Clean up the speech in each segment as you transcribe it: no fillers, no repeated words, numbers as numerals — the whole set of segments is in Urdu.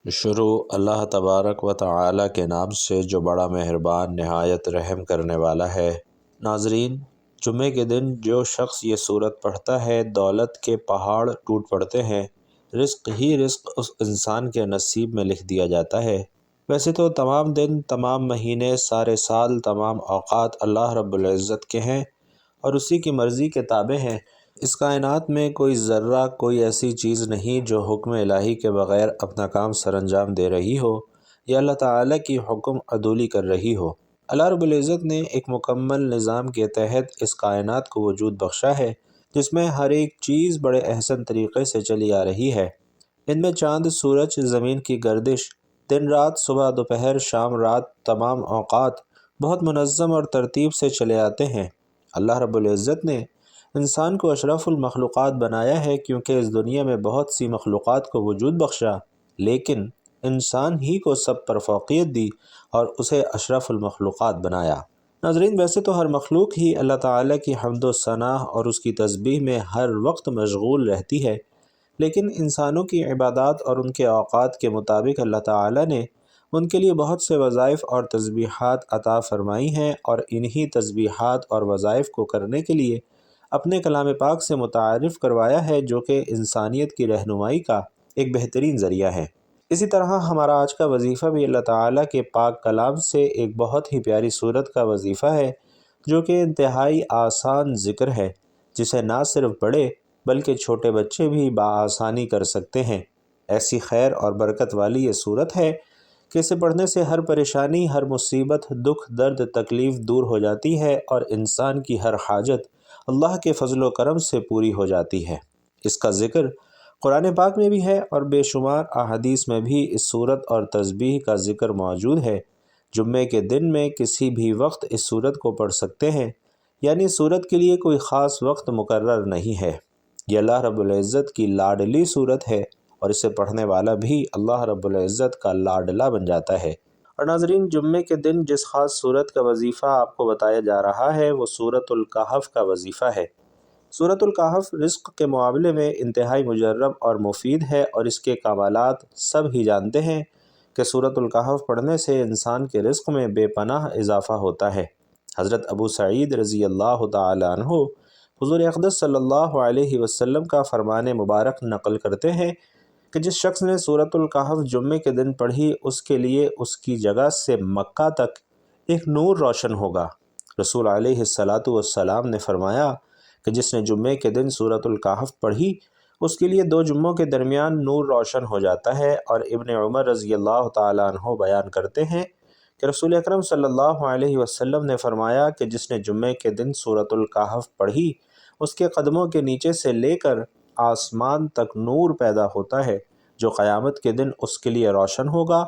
شروع اللہ تبارک و تعالی کے نام سے جو بڑا مہربان نہایت رحم کرنے والا ہے۔ ناظرین، جمعے کے دن جو شخص یہ سورت پڑھتا ہے دولت کے پہاڑ ٹوٹ پڑتے ہیں، رزق ہی رزق اس انسان کے نصیب میں لکھ دیا جاتا ہے۔ ویسے تو تمام دن، تمام مہینے، سارے سال، تمام اوقات اللہ رب العزت کے ہیں اور اسی کی مرضی کے تابع ہیں۔ اس کائنات میں کوئی ذرہ، کوئی ایسی چیز نہیں جو حکم الہی کے بغیر اپنا کام سر انجام دے رہی ہو یا اللہ تعالیٰ کی حکم عدولی کر رہی ہو۔ اللہ رب العزت نے ایک مکمل نظام کے تحت اس کائنات کو وجود بخشا ہے، جس میں ہر ایک چیز بڑے احسن طریقے سے چلی آ رہی ہے۔ ان میں چاند، سورج، زمین کی گردش، دن رات، صبح دوپہر، شام رات، تمام اوقات بہت منظم اور ترتیب سے چلے آتے ہیں۔ اللہ رب العزت نے انسان کو اشرف المخلوقات بنایا ہے، کیونکہ اس دنیا میں بہت سی مخلوقات کو وجود بخشا، لیکن انسان ہی کو سب پر فوقیت دی اور اسے اشرف المخلوقات بنایا۔ ناظرین، ویسے تو ہر مخلوق ہی اللہ تعالیٰ کی حمد و ثنا اور اس کی تسبیح میں ہر وقت مشغول رہتی ہے، لیکن انسانوں کی عبادات اور ان کے اوقات کے مطابق اللہ تعالیٰ نے ان کے لیے بہت سے وظائف اور تسبیحات عطا فرمائی ہیں، اور انہی تسبیحات اور وظائف کو کرنے کے لیے اپنے کلام پاک سے متعارف کروایا ہے، جو کہ انسانیت کی رہنمائی کا ایک بہترین ذریعہ ہے۔ اسی طرح ہمارا آج کا وظیفہ بھی اللہ تعالیٰ کے پاک کلام سے ایک بہت ہی پیاری صورت کا وظیفہ ہے، جو کہ انتہائی آسان ذکر ہے، جسے نہ صرف بڑے بلکہ چھوٹے بچے بھی بآسانی کر سکتے ہیں۔ ایسی خیر اور برکت والی یہ صورت ہے کہ اسے پڑھنے سے ہر پریشانی، ہر مصیبت، دکھ، درد، تکلیف دور ہو جاتی ہے اور انسان کی ہر حاجت اللہ کے فضل و کرم سے پوری ہو جاتی ہے۔ اس کا ذکر قرآن پاک میں بھی ہے اور بے شمار احادیث میں بھی اس صورت اور تسبیح کا ذکر موجود ہے۔ جمعے کے دن میں کسی بھی وقت اس صورت کو پڑھ سکتے ہیں، یعنی صورت کے لیے کوئی خاص وقت مقرر نہیں ہے۔ یہ اللہ رب العزت کی لاڈلی صورت ہے اور اسے پڑھنے والا بھی اللہ رب العزت کا لاڈلا بن جاتا ہے۔ اور ناظرین، جمعے کے دن جس خاص صورت کا وظیفہ آپ کو بتایا جا رہا ہے وہ سورۃ الکہف کا وظیفہ ہے۔ سورۃ الکہف رزق کے معاملے میں انتہائی مجرب اور مفید ہے، اور اس کے کمالات سب ہی جانتے ہیں کہ سورۃ الکہف پڑھنے سے انسان کے رزق میں بے پناہ اضافہ ہوتا ہے۔ حضرت ابو سعید رضی اللہ تعالی عنہ حضور اقدس صلی اللہ علیہ وسلم کا فرمان مبارک نقل کرتے ہیں کہ جس شخص نے سورۃ الکہف جمعے کے دن پڑھی، اس کے لیے اس کی جگہ سے مکہ تک ایک نور روشن ہوگا۔ رسول علیہ السلام نے فرمایا کہ جس نے جمعے کے دن سورۃ الکہف پڑھی، اس کے لیے 2 جمعوں کے درمیان نور روشن ہو جاتا ہے۔ اور ابن عمر رضی اللہ تعالیٰ عنہ بیان کرتے ہیں کہ رسول اکرم صلی اللہ علیہ وسلم نے فرمایا کہ جس نے جمعے کے دن سورۃ الکہف پڑھی، اس کے قدموں کے نیچے سے لے کر آسمان تک نور پیدا ہوتا ہے، جو قیامت کے دن اس کے لیے روشن ہوگا،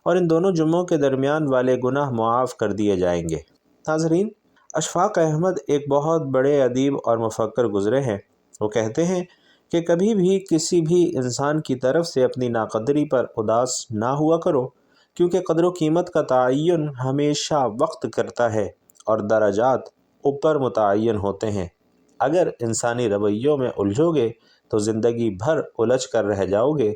اور ان دونوں جمعوں کے درمیان والے گناہ معاف کر دیے جائیں گے۔ ناظرین، اشفاق احمد ایک بہت بڑے ادیب اور مفکر گزرے ہیں۔ وہ کہتے ہیں کہ کبھی بھی کسی بھی انسان کی طرف سے اپنی ناقدری پر اداس نہ ہوا کرو، کیونکہ قدر و قیمت کا تعین ہمیشہ وقت کرتا ہے اور درجات اوپر متعین ہوتے ہیں۔ اگر انسانی رویوں میں الجھو گے تو زندگی بھر الجھ کر رہ جاؤ گے۔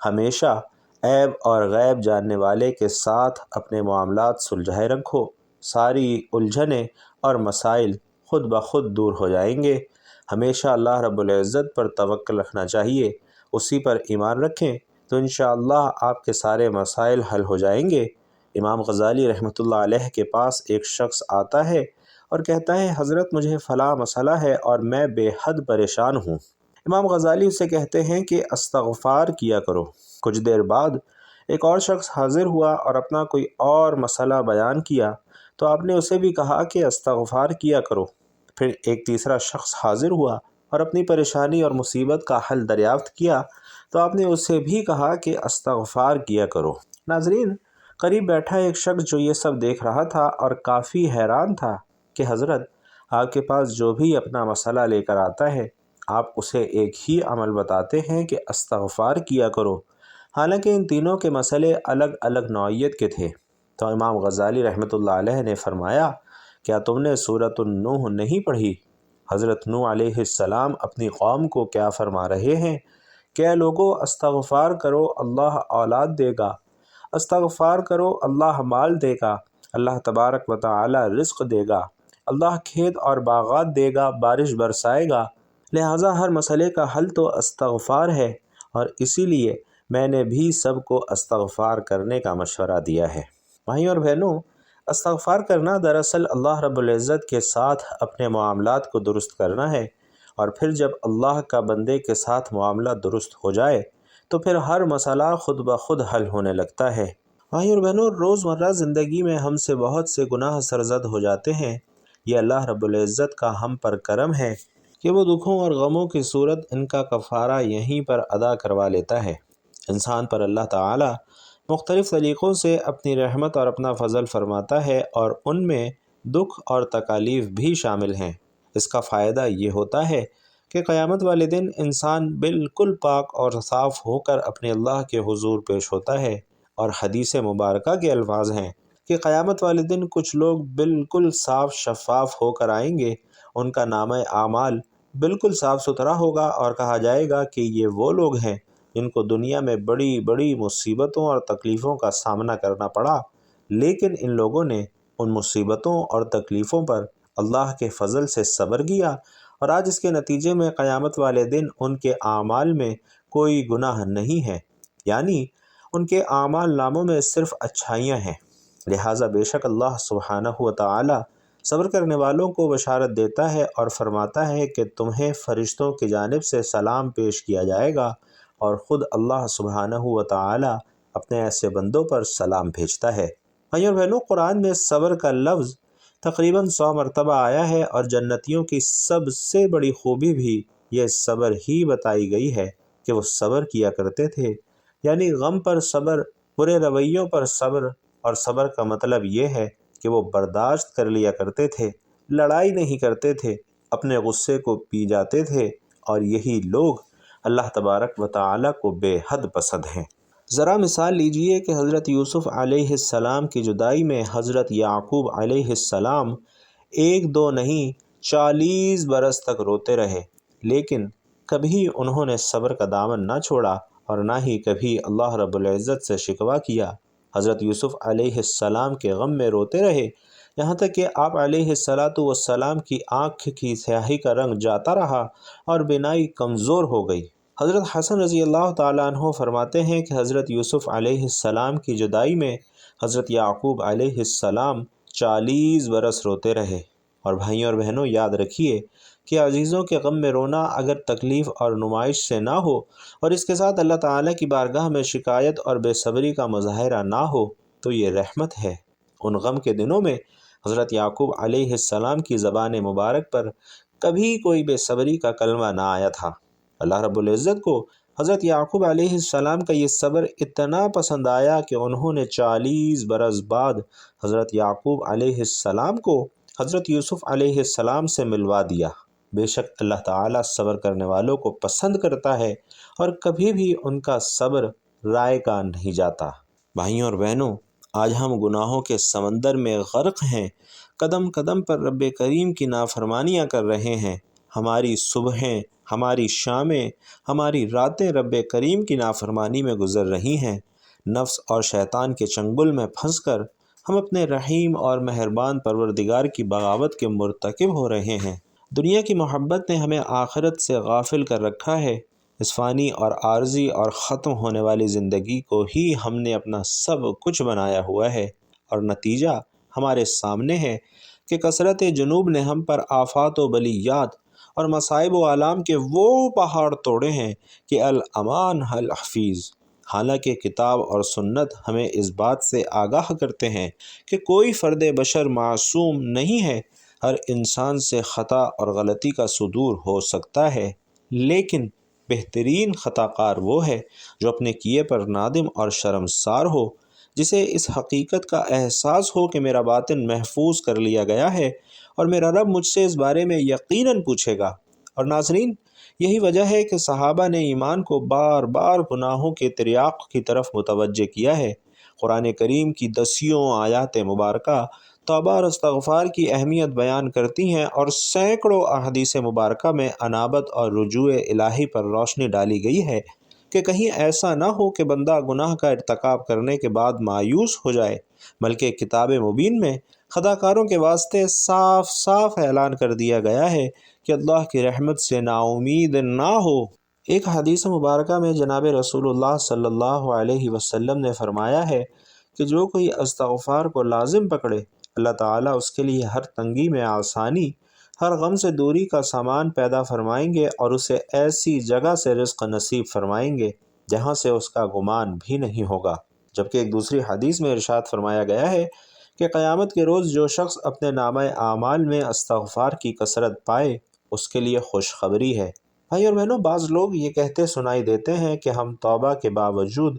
ہمیشہ عیب اور غیب جاننے والے کے ساتھ اپنے معاملات سلجھائے رکھو، ساری الجھنیں اور مسائل خود بخود دور ہو جائیں گے۔ ہمیشہ اللہ رب العزت پر توکل رکھنا چاہیے، اسی پر ایمان رکھیں تو انشاءاللہ آپ کے سارے مسائل حل ہو جائیں گے۔ امام غزالی رحمۃ اللہ علیہ کے پاس ایک شخص آتا ہے اور کہتا ہے، حضرت مجھے فلاں مسئلہ ہے اور میں بے حد پریشان ہوں۔ امام غزالی اسے کہتے ہیں کہ استغفار کیا کرو۔ کچھ دیر بعد ایک اور شخص حاضر ہوا اور اپنا کوئی اور مسئلہ بیان کیا، تو آپ نے اسے بھی کہا کہ استغفار کیا کرو۔ پھر ایک تیسرا شخص حاضر ہوا اور اپنی پریشانی اور مصیبت کا حل دریافت کیا، تو آپ نے اسے بھی کہا کہ استغفار کیا کرو۔ ناظرین، قریب بیٹھا ایک شخص جو یہ سب دیکھ رہا تھا اور کافی حیران تھا کہ حضرت آپ کے پاس جو بھی اپنا مسئلہ لے کر آتا ہے، آپ اسے ایک ہی عمل بتاتے ہیں کہ استغفار کیا کرو، حالانکہ ان تینوں کے مسئلے الگ الگ نوعیت کے تھے۔ تو امام غزالی رحمۃ اللہ علیہ نے فرمایا، کیا تم نے سورۃ النوح نہیں پڑھی؟ حضرت نوح علیہ السلام اپنی قوم کو کیا فرما رہے ہیں کہ اے لوگو استغفار کرو اللہ اولاد دے گا، استغفار کرو اللہ مال دے گا، اللہ تبارک و تعالی رزق دے گا، اللہ کھیت اور باغات دے گا، بارش برسائے گا۔ لہٰذا ہر مسئلے کا حل تو استغفار ہے، اور اسی لیے میں نے بھی سب کو استغفار کرنے کا مشورہ دیا ہے۔ بھائیوں اور بہنوں، استغفار کرنا دراصل اللہ رب العزت کے ساتھ اپنے معاملات کو درست کرنا ہے، اور پھر جب اللہ کا بندے کے ساتھ معاملہ درست ہو جائے تو پھر ہر مسئلہ خود بخود حل ہونے لگتا ہے۔ بھائیوں اور بہنوں، روزمرہ زندگی میں ہم سے بہت سے گناہ سرزد ہو جاتے ہیں۔ یہ اللہ رب العزت کا ہم پر کرم ہے کہ وہ دکھوں اور غموں کی صورت ان کا کفارہ یہیں پر ادا کروا لیتا ہے۔ انسان پر اللہ تعالی مختلف طریقوں سے اپنی رحمت اور اپنا فضل فرماتا ہے، اور ان میں دکھ اور تکالیف بھی شامل ہیں۔ اس کا فائدہ یہ ہوتا ہے کہ قیامت والے دن انسان بالکل پاک اور صاف ہو کر اپنے اللہ کے حضور پیش ہوتا ہے، اور حدیث مبارکہ کے الفاظ ہیں کہ قیامت والے دن کچھ لوگ بالکل صاف شفاف ہو کر آئیں گے، ان کا نامہ اعمال بالکل صاف ستھرا ہوگا، اور کہا جائے گا کہ یہ وہ لوگ ہیں جن کو دنیا میں بڑی بڑی مصیبتوں اور تکلیفوں کا سامنا کرنا پڑا، لیکن ان لوگوں نے ان مصیبتوں اور تکلیفوں پر اللہ کے فضل سے صبر کیا، اور آج اس کے نتیجے میں قیامت والے دن ان کے اعمال میں کوئی گناہ نہیں ہے، یعنی ان کے اعمال ناموں میں صرف اچھائیاں ہیں۔ لہٰذا بے شک اللہ سبحانہ و تعالی صبر کرنے والوں کو بشارت دیتا ہے اور فرماتا ہے کہ تمہیں فرشتوں کی جانب سے سلام پیش کیا جائے گا، اور خود اللہ سبحانہ و تعالی اپنے ایسے بندوں پر سلام بھیجتا ہے۔ بھائیوں اور بہنوں، قرآن میں صبر کا لفظ تقریباً 100 مرتبہ آیا ہے، اور جنتیوں کی سب سے بڑی خوبی بھی یہ صبر ہی بتائی گئی ہے کہ وہ صبر کیا کرتے تھے، یعنی غم پر صبر، برے رویوں پر صبر، اور صبر کا مطلب یہ ہے کہ وہ برداشت کر لیا کرتے تھے، لڑائی نہیں کرتے تھے، اپنے غصے کو پی جاتے تھے، اور یہی لوگ اللہ تبارک و تعالی کو بے حد پسند ہیں۔ ذرا مثال لیجئے کہ حضرت یوسف علیہ السلام کی جدائی میں حضرت یعقوب علیہ السلام 1-2 نہیں 40 برس تک روتے رہے، لیکن کبھی انہوں نے صبر کا دامن نہ چھوڑا، اور نہ ہی کبھی اللہ رب العزت سے شکوہ کیا۔ حضرت یوسف علیہ السلام کے غم میں روتے رہے، یہاں تک کہ آپ علیہ السلام کی آنکھ کی سیاہی کا رنگ جاتا رہا اور بینائی کمزور ہو گئی۔ حضرت حسن رضی اللہ تعالیٰ عنہ فرماتے ہیں کہ حضرت یوسف علیہ السلام کی جدائی میں حضرت یعقوب علیہ السلام 40 برس روتے رہے۔ اور بھائیوں اور بہنوں، یاد رکھیے کہ عزیزوں کے غم میں رونا اگر تکلیف اور نمائش سے نہ ہو، اور اس کے ساتھ اللہ تعالیٰ کی بارگاہ میں شکایت اور بے صبری کا مظاہرہ نہ ہو، تو یہ رحمت ہے۔ ان غم کے دنوں میں حضرت یعقوب علیہ السلام کی زبان مبارک پر کبھی کوئی بے صبری کا کلمہ نہ آیا تھا۔ اللہ رب العزت کو حضرت یعقوب علیہ السلام کا یہ صبر اتنا پسند آیا کہ انہوں نے 40 برس بعد حضرت یعقوب علیہ السلام کو حضرت یوسف علیہ السلام سے ملوا دیا۔ بے شک اللہ تعالیٰ صبر کرنے والوں کو پسند کرتا ہے، اور کبھی بھی ان کا صبر رائے کا نہیں جاتا۔ بھائیوں اور بہنوں، آج ہم گناہوں کے سمندر میں غرق ہیں، قدم قدم پر رب کریم کی نافرمانیاں کر رہے ہیں۔ ہماری صبحیں، ہماری شامیں، ہماری راتیں رب کریم کی نافرمانی میں گزر رہی ہیں۔ نفس اور شیطان کے چنگل میں پھنس کر ہم اپنے رحیم اور مہربان پروردگار کی بغاوت کے مرتکب ہو رہے ہیں۔ دنیا کی محبت نے ہمیں آخرت سے غافل کر رکھا ہے۔ اس فانی اور عارضی اور ختم ہونے والی زندگی کو ہی ہم نے اپنا سب کچھ بنایا ہوا ہے، اور نتیجہ ہمارے سامنے ہے کہ کثرت جنوب نے ہم پر آفات و بلیات اور مصائب و آلام کے وہ پہاڑ توڑے ہیں کہ الامان الحفیظ۔ حالانکہ کتاب اور سنت ہمیں اس بات سے آگاہ کرتے ہیں کہ کوئی فرد بشر معصوم نہیں ہے، ہر انسان سے خطا اور غلطی کا صدور ہو سکتا ہے، لیکن بہترین خطا کار وہ ہے جو اپنے کیے پر نادم اور شرمسار ہو، جسے اس حقیقت کا احساس ہو کہ میرا باطن محفوظ کر لیا گیا ہے، اور میرا رب مجھ سے اس بارے میں یقیناً پوچھے گا۔ اور ناظرین، یہی وجہ ہے کہ صحابہ نے ایمان کو بار بار گناہوں کے تریاق کی طرف متوجہ کیا ہے۔ قرآن کریم کی 10 آیات مبارکہ توبہ اور استغفار کی اہمیت بیان کرتی ہیں، اور سینکڑوں احادیث مبارکہ میں انابت اور رجوع الہی پر روشنی ڈالی گئی ہے کہ کہیں ایسا نہ ہو کہ بندہ گناہ کا ارتکاب کرنے کے بعد مایوس ہو جائے، بلکہ کتاب مبین میں خطا کاروں کے واسطے صاف صاف اعلان کر دیا گیا ہے کہ اللہ کی رحمت سے نا امید نہ ہو۔ ایک حدیث مبارکہ میں جناب رسول اللہ صلی اللہ علیہ وسلم نے فرمایا ہے کہ جو کوئی استغفار کو لازم پکڑے، اللہ تعالیٰ اس کے لیے ہر تنگی میں آسانی، ہر غم سے دوری کا سامان پیدا فرمائیں گے اور اسے ایسی جگہ سے رزق نصیب فرمائیں گے جہاں سے اس کا گمان بھی نہیں ہوگا۔ جبکہ ایک دوسری حدیث میں ارشاد فرمایا گیا ہے کہ قیامت کے روز جو شخص اپنے نامہ اعمال میں استغفار کی کثرت پائے اس کے لیے خوشخبری ہے۔ بھائی اور بہنوں، بعض لوگ یہ کہتے سنائی دیتے ہیں کہ ہم توبہ کے باوجود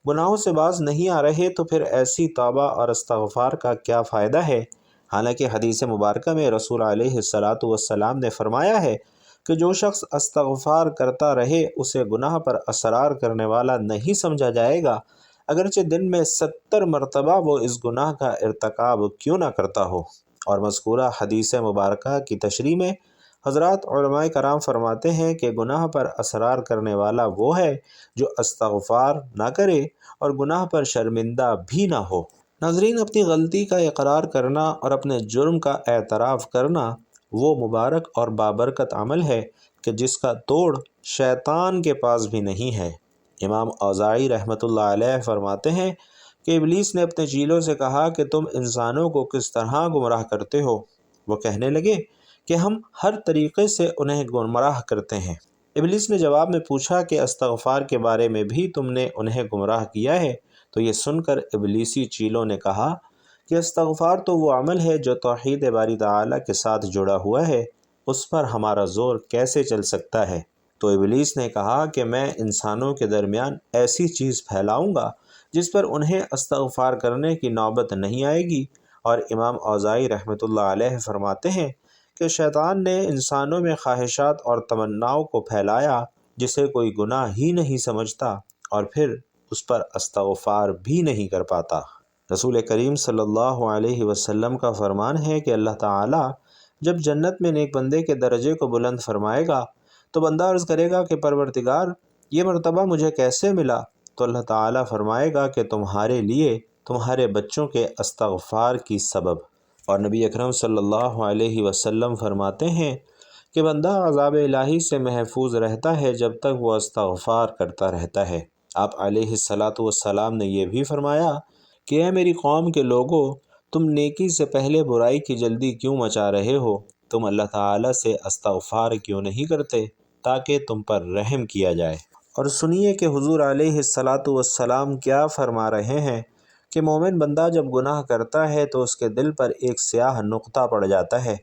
گناہوں سے باز نہیں آ رہے، تو پھر ایسی توبہ اور استغفار کا کیا فائدہ ہے؟ حالانکہ حدیث مبارکہ میں رسول علیہ السلام نے فرمایا ہے کہ جو شخص استغفار کرتا رہے اسے گناہ پر اصرار کرنے والا نہیں سمجھا جائے گا، اگرچہ دن میں 70 مرتبہ وہ اس گناہ کا ارتکاب کیوں نہ کرتا ہو۔ اور مذکورہ حدیث مبارکہ کی تشریح میں حضرات علماء کرام فرماتے ہیں کہ گناہ پر اصرار کرنے والا وہ ہے جو استغفار نہ کرے اور گناہ پر شرمندہ بھی نہ ہو۔ ناظرین، اپنی غلطی کا اقرار کرنا اور اپنے جرم کا اعتراف کرنا وہ مبارک اور بابرکت عمل ہے کہ جس کا توڑ شیطان کے پاس بھی نہیں ہے۔ امام اوزاعی رحمۃ اللہ علیہ فرماتے ہیں کہ ابلیس نے اپنے چیلوں سے کہا کہ تم انسانوں کو کس طرح گمراہ کرتے ہو؟ وہ کہنے لگے کہ ہم ہر طریقے سے انہیں گمراہ کرتے ہیں۔ ابلیس نے جواب میں پوچھا کہ استغفار کے بارے میں بھی تم نے انہیں گمراہ کیا ہے؟ تو یہ سن کر ابلیسی چیلوں نے کہا کہ استغفار تو وہ عمل ہے جو توحید باری تعالیٰ کے ساتھ جڑا ہوا ہے، اس پر ہمارا زور کیسے چل سکتا ہے؟ تو ابلیس نے کہا کہ میں انسانوں کے درمیان ایسی چیز پھیلاؤں گا جس پر انہیں استغفار کرنے کی نوبت نہیں آئے گی۔ اور امام اوزاعی رحمۃ اللہ علیہ فرماتے ہیں کہ شیطان نے انسانوں میں خواہشات اور تمناؤں کو پھیلایا جسے کوئی گناہ ہی نہیں سمجھتا اور پھر اس پر استغفار بھی نہیں کر پاتا۔ رسول کریم صلی اللہ علیہ وسلم کا فرمان ہے کہ اللہ تعالیٰ جب جنت میں نیک بندے کے درجے کو بلند فرمائے گا تو بندہ عرض کرے گا کہ پروردگار، یہ مرتبہ مجھے کیسے ملا؟ تو اللہ تعالیٰ فرمائے گا کہ تمہارے لیے تمہارے بچوں کے استغفار کی سبب۔ اور نبی اکرم صلی اللہ علیہ وسلم فرماتے ہیں کہ بندہ عذاب الہی سے محفوظ رہتا ہے جب تک وہ استغفار کرتا رہتا ہے۔ آپ علیہ السلام نے یہ بھی فرمایا کہ اے میری قوم کے لوگوں، تم نیکی سے پہلے برائی کی جلدی کیوں مچا رہے ہو؟ تم اللہ تعالیٰ سے استغفار کیوں نہیں کرتے تاکہ تم پر رحم کیا جائے؟ اور سنیے کہ حضور علیہ السلام کیا فرما رہے ہیں کہ مومن بندہ جب گناہ کرتا ہے تو اس کے دل پر ایک سیاہ نقطہ پڑ جاتا ہے۔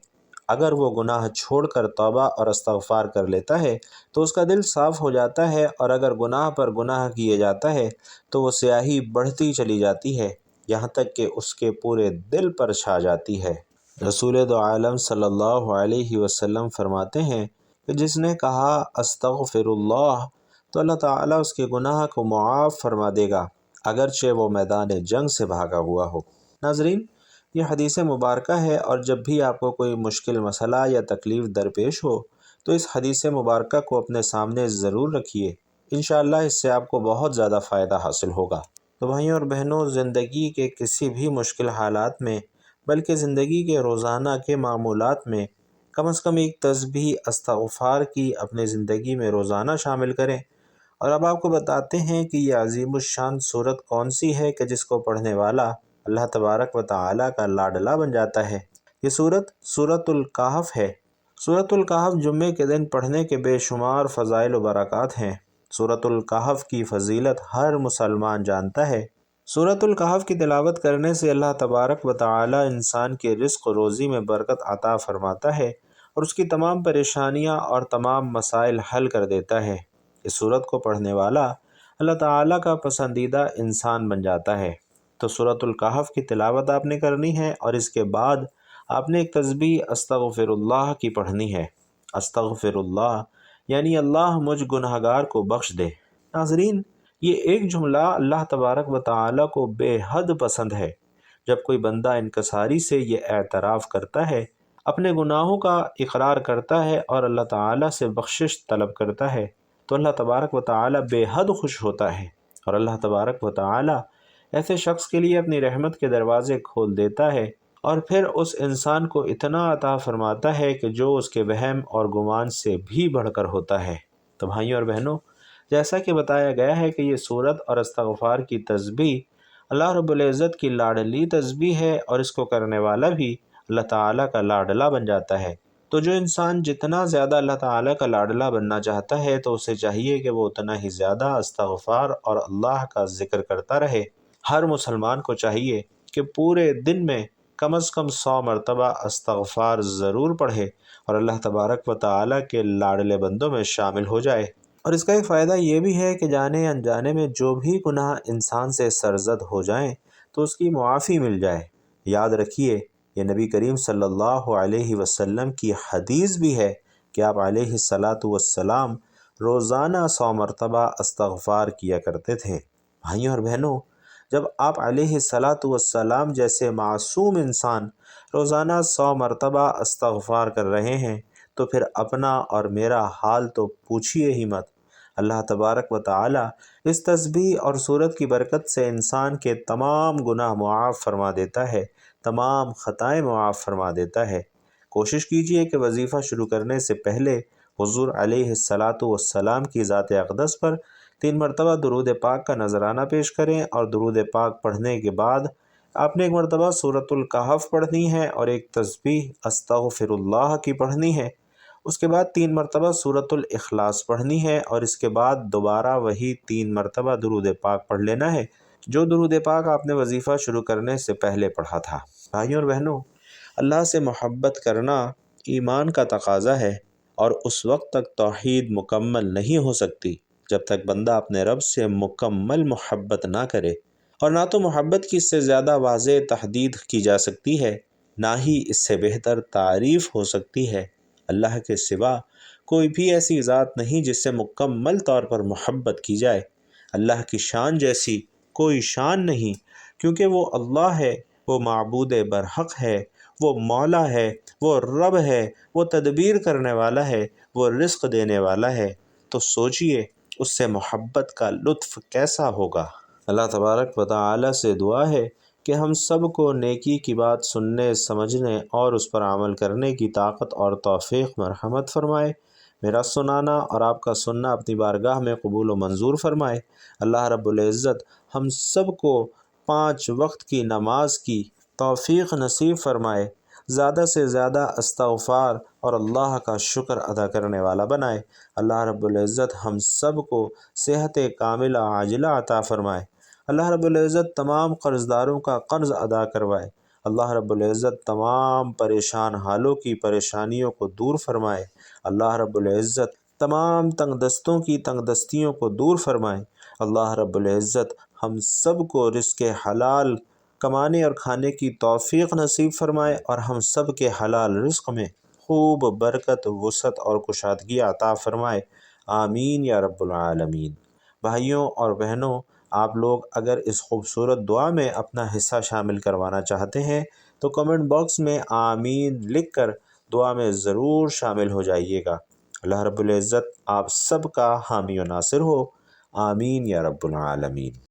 اگر وہ گناہ چھوڑ کر توبہ اور استغفار کر لیتا ہے تو اس کا دل صاف ہو جاتا ہے، اور اگر گناہ پر گناہ کیے جاتا ہے تو وہ سیاہی بڑھتی چلی جاتی ہے یہاں تک کہ اس کے پورے دل پر چھا جاتی ہے۔ رسول دو عالم صلی اللہ علیہ وسلم فرماتے ہیں کہ جس نے کہا استغفر اللہ تو اللہ تعالیٰ اس کے گناہ کو معاف فرما دے گا، اگرچہ وہ میدان جنگ سے بھاگا ہوا ہو۔ ناظرین، یہ حدیث مبارکہ ہے، اور جب بھی آپ کو کوئی مشکل مسئلہ یا تکلیف درپیش ہو تو اس حدیث مبارکہ کو اپنے سامنے ضرور رکھیے، انشاءاللہ اس سے آپ کو بہت زیادہ فائدہ حاصل ہوگا۔ تو بھائیوں اور بہنوں، زندگی کے کسی بھی مشکل حالات میں، بلکہ زندگی کے روزانہ کے معمولات میں کم از کم ایک تسبیح استغفار کی اپنے زندگی میں روزانہ شامل کریں۔ اور اب آپ کو بتاتے ہیں کہ یہ عظیم الشان صورت کون سی ہے کہ جس کو پڑھنے والا اللہ تبارک و تعالیٰ کا لاڈلا بن جاتا ہے۔ یہ سورۃ الکہف ہے۔ سورۃ الکہف جمعے کے دن پڑھنے کے بے شمار فضائل و برکات ہیں۔ سورۃ الکہف کی فضیلت ہر مسلمان جانتا ہے۔ سورۃ الکہف کی تلاوت کرنے سے اللہ تبارک و تعالیٰ انسان کے رزق و روزی میں برکت عطا فرماتا ہے اور اس کی تمام پریشانیاں اور تمام مسائل حل کر دیتا ہے۔ اس سورت کو پڑھنے والا اللہ تعالیٰ کا پسندیدہ انسان بن جاتا ہے۔ تو سورۃ الکہف کی تلاوت آپ نے کرنی ہے، اور اس کے بعد آپ نے ایک تسبیح استغفر اللہ کی پڑھنی ہے۔ استغفر اللہ یعنی اللہ مجھ گنہگار کو بخش دے۔ ناظرین، یہ ایک جملہ اللہ تبارک و تعالیٰ کو بے حد پسند ہے۔ جب کوئی بندہ انکساری سے یہ اعتراف کرتا ہے، اپنے گناہوں کا اقرار کرتا ہے اور اللہ تعالیٰ سے بخشش طلب کرتا ہے، تو اللہ تبارک و تعالی بے حد خوش ہوتا ہے، اور اللہ تبارک و تعالی ایسے شخص کے لیے اپنی رحمت کے دروازے کھول دیتا ہے، اور پھر اس انسان کو اتنا عطا فرماتا ہے کہ جو اس کے وہم اور گمان سے بھی بڑھ کر ہوتا ہے۔ تو بھائیوں اور بہنوں، جیسا کہ بتایا گیا ہے کہ یہ صورت اور استغفار کی تسبیح اللہ رب العزت کی لاڈلی تسبیح ہے، اور اس کو کرنے والا بھی اللہ تعالیٰ کا لاڈلا بن جاتا ہے۔ تو جو انسان جتنا زیادہ اللہ تعالیٰ کا لاڈلا بننا چاہتا ہے تو اسے چاہیے کہ وہ اتنا ہی زیادہ استغفار اور اللہ کا ذکر کرتا رہے۔ ہر مسلمان کو چاہیے کہ پورے دن میں کم از کم 100 مرتبہ استغفار ضرور پڑھے اور اللہ تبارک و تعالیٰ کے لاڈلے بندوں میں شامل ہو جائے۔ اور اس کا ایک فائدہ یہ بھی ہے کہ جانے انجانے میں جو بھی گناہ انسان سے سرزد ہو جائیں تو اس کی معافی مل جائے۔ یاد رکھیے، یہ نبی کریم صلی اللہ علیہ وسلم کی حدیث بھی ہے کہ آپ علیہ السلام روزانہ 100 مرتبہ استغفار کیا کرتے تھے۔ بھائیوں اور بہنوں، جب آپ علیہ السلام جیسے معصوم انسان روزانہ 100 مرتبہ استغفار کر رہے ہیں تو پھر اپنا اور میرا حال تو پوچھیے ہی مت۔ اللہ تبارک و تعالی اس تسبیح اور صورت کی برکت سے انسان کے تمام گناہ معاف فرما دیتا ہے، تمام خطائیں معاف فرما دیتا ہے۔ کوشش کیجئے کہ وظیفہ شروع کرنے سے پہلے حضور علیہ السلام کی ذات اقدس پر 3 مرتبہ درود پاک کا نذرانہ پیش کریں، اور درود پاک پڑھنے کے بعد آپ نے 1 مرتبہ سورۃ الکہف پڑھنی ہے اور ایک تسبیح استغفر اللہ کی پڑھنی ہے۔ اس کے بعد 3 مرتبہ سورۃ الاخلاص پڑھنی ہے، اور اس کے بعد دوبارہ وہی 3 مرتبہ درود پاک پڑھ لینا ہے جو درود پاک آپ نے وظیفہ شروع کرنے سے پہلے پڑھا تھا۔ بھائیوں اور بہنوں، اللہ سے محبت کرنا ایمان کا تقاضا ہے، اور اس وقت تک توحید مکمل نہیں ہو سکتی جب تک بندہ اپنے رب سے مکمل محبت نہ کرے، اور نہ تو محبت کی اس سے زیادہ واضح تحدید کی جا سکتی ہے، نہ ہی اس سے بہتر تعریف ہو سکتی ہے۔ اللہ کے سوا کوئی بھی ایسی ذات نہیں جس سے مکمل طور پر محبت کی جائے۔ اللہ کی شان جیسی کوئی شان نہیں، کیونکہ وہ اللہ ہے، وہ معبود برحق ہے، وہ مولا ہے، وہ رب ہے، وہ تدبیر کرنے والا ہے، وہ رزق دینے والا ہے۔ تو سوچئے اس سے محبت کا لطف کیسا ہوگا۔ اللہ تبارک و تعالی سے دعا ہے کہ ہم سب کو نیکی کی بات سننے، سمجھنے اور اس پر عمل کرنے کی طاقت اور توفیق مرحمت فرمائے۔ میرا سنانا اور آپ کا سننا اپنی بارگاہ میں قبول و منظور فرمائے۔ اللہ رب العزت ہم سب کو 5 وقت کی نماز کی توفیق نصیب فرمائے، زیادہ سے زیادہ استغفار اور اللہ کا شکر ادا کرنے والا بنائے۔ اللہ رب العزت ہم سب کو صحت کاملہ عاجلہ عطا فرمائے۔ اللہ رب العزت تمام قرض داروں کا قرض ادا کروائے۔ اللہ رب العزت تمام پریشان حالوں کی پریشانیوں کو دور فرمائے۔ اللہ رب العزت تمام تنگ دستوں کی تنگ دستیوں کو دور فرمائے۔ اللہ رب العزت ہم سب کو رزق حلال کمانے اور کھانے کی توفیق نصیب فرمائے، اور ہم سب کے حلال رزق میں خوب برکت، وسعت اور کشادگی عطا فرمائے۔ آمین یا رب العالمین۔ بھائیوں اور بہنوں، آپ لوگ اگر اس خوبصورت دعا میں اپنا حصہ شامل کروانا چاہتے ہیں تو کمنٹ باکس میں آمین لکھ کر دعا میں ضرور شامل ہو جائیے گا۔ اللہ رب العزت آپ سب کا حامی و ناصر ہو۔ آمین یا رب العالمین۔